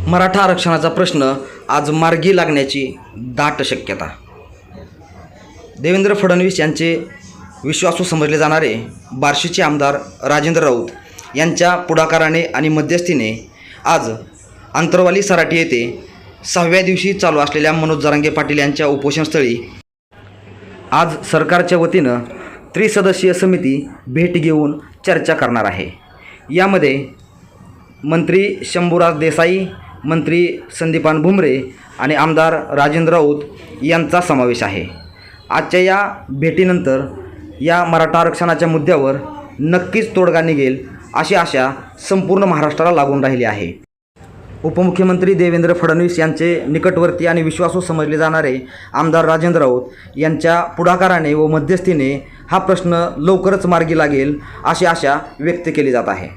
मराठा आरक्षणाचा प्रश्न आज मार्गी लागण्याची दाट शक्यता। देवेंद्र फडणवीस यांचे विश्वासू समजले जाणारे बार्शीचे आमदार राजेंद्र राऊत यांच्या पुढाकाराने आणि मध्यस्थीने आज अंतरवाली सराटी येथे 6व्या दिवशी चालू असलेल्या मनोज जरांगे पाटील यांच्या उपोषणस्थळी आज सरकारच्या वतीनं त्रिसदस्यीय समिती भेट घेऊन चर्चा करणार आहे। यामध्ये मंत्री शंभूराज देसाई, मंत्री संदीपान भुमरे आणि आमदार राजेंद्र राऊत यांचा समावेश आहे। आजच्या या भेटीनंतर या मराठा आरक्षणाच्या मुद्द्यावर नक्कीच तोडगा निघेल अशी आशा संपूर्ण महाराष्ट्राला लागून राहिली आहे। उपमुख्यमंत्री देवेंद्र फडणवीस यांचे निकटवर्ती आणि विश्वासू समजले जाणारे आमदार राजेंद्र राऊत यांच्या पुढाकाराने व मध्यस्थीने हा प्रश्न लवकरच मार्गी लागेल अशी आशा व्यक्त केली जात आहे।